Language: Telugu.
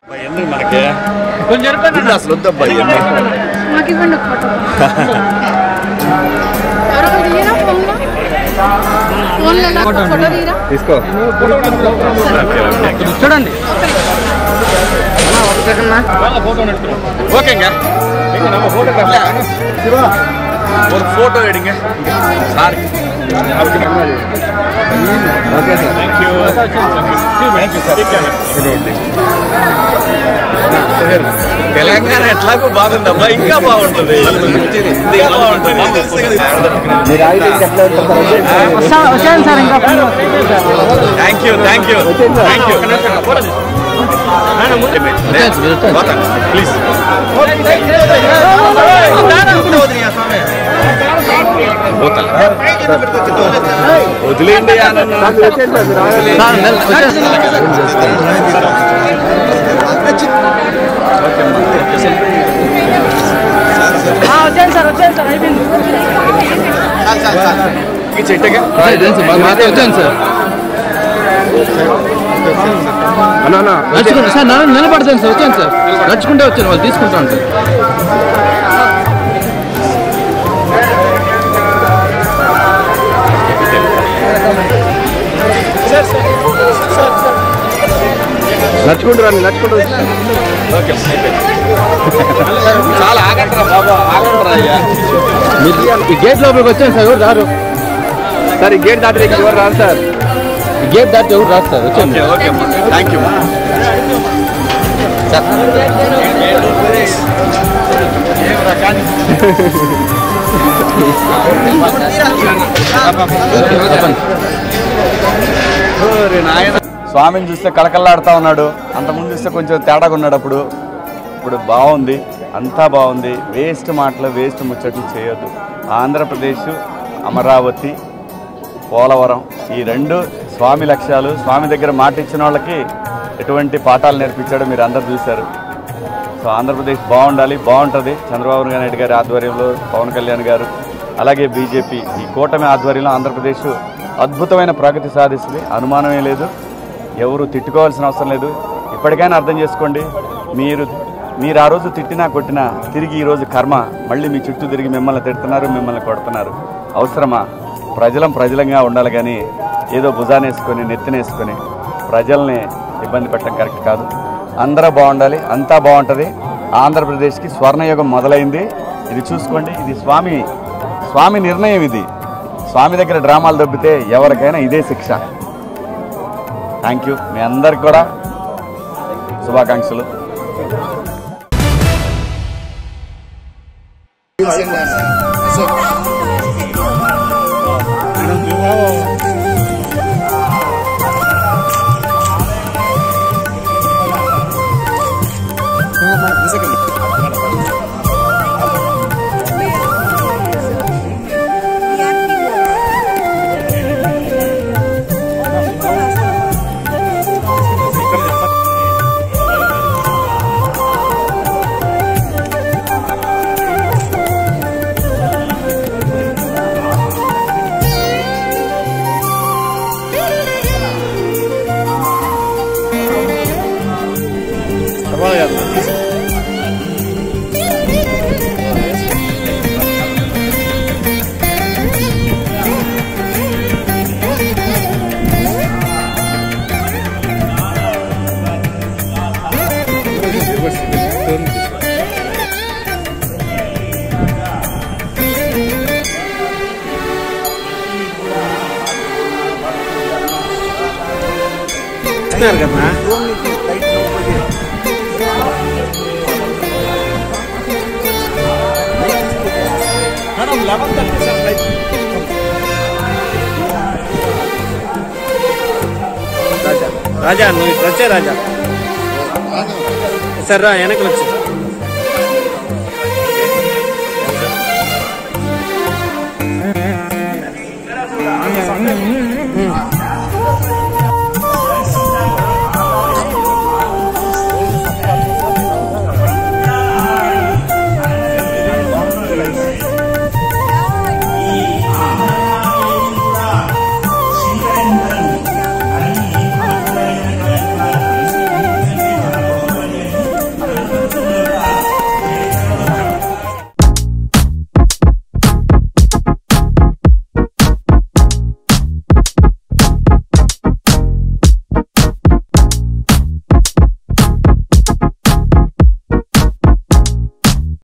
మనకి కొంచెం అసలు వద్దబ్బా తీసుకో చూడండి ఓకేங்க ஒரு ஃபோட்டோ எடுங்க sir okay sir thank you sir Telangana ఎట్లాగో బాగుందబ్బా ఇంకా బాగుంటుంది వచ్చాను సార్ ఇంకా థ్యాంక్యూ ప్లీజ్ వదిలేండి వచ్చాను సార్ అయిపోయింది వచ్చాను సార్ నడుచుకుంటా సార్ నిలబడతాను సార్ వచ్చాను సార్ నడుచుకుంటే వచ్చాను వాళ్ళు తీసుకుంటాను సార్ నడుచుకుంటారా ఓకే చాలా ఆగంటారా బాబా ఆగంటారా ఈ గేట్ లోపలికి వచ్చాను సార్ ఎవరు రారు సార్ ఈ గేట్ దాటి ఎవరు రారు సార్ ఈ గేట్ దాటి ఎవరు రాదు సార్ వచ్చాను ఓకే థ్యాంక్యూ సార్ స్వామిని చూస్తే కళకళలాడుతూ ఉన్నాడు. అంతకుముందు చూస్తే కొంచెం తేడాగా ఉన్నాడు. ఇప్పుడు బాగుంది, అంతా బాగుంది. వేస్ట్ మాటలు వేస్ట్ ముచ్చట్లు చేయొద్దు. ఆంధ్రప్రదేశ్, అమరావతి, పోలవరం ఈ రెండు స్వామి లక్ష్యాలు. స్వామి దగ్గర మాట ఇచ్చిన వాళ్ళకి ఎటువంటి పాఠాలు నేర్పించాడో మీరు అందరు చూశారు. సో ఆంధ్రప్రదేశ్ బాగుండాలి, బాగుంటుంది. చంద్రబాబు నాయుడు గారి ఆధ్వర్యంలో, పవన్ కళ్యాణ్ గారు అలాగే బీజేపీ ఈ కూటమి ఆధ్వర్యంలో ఆంధ్రప్రదేశ్ అద్భుతమైన ప్రగతి సాధిస్తుంది. అనుమానమే లేదు. ఎవరు తిట్టుకోవాల్సిన అవసరం లేదు. ఇప్పటికైనా అర్థం చేసుకోండి. మీరు ఆ రోజు తిట్టినా కొట్టినా తిరిగి ఈరోజు కర్మ మళ్ళీ మీ చుట్టూ తిరిగి మిమ్మల్ని తిడుతున్నారు, మిమ్మల్ని కొడుతున్నారు. అవసరమా? ప్రజలంగా ఉండాలి కానీ ఏదో భుజానేసుకొని నెత్తినేసుకొని ప్రజల్ని ఇబ్బంది పెట్టడం కరెక్ట్ కాదు. అందరూ బాగుండాలి, అంతా బాగుంటుంది. ఆంధ్రప్రదేశ్కి స్వర్ణయుగం మొదలైంది. ఇది చూసుకోండి. ఇది స్వామి నిర్ణయం. ఇది స్వామి దగ్గర డ్రామాలు దొబ్బితే ఎవరికైనా ఇదే శిక్ష. Thank you. మీ అందరికి కూడా శుభాకాంక్షలు. రాజా నువ్వు వచ్చే రాజా సరే రా వెనకలు వచ్చి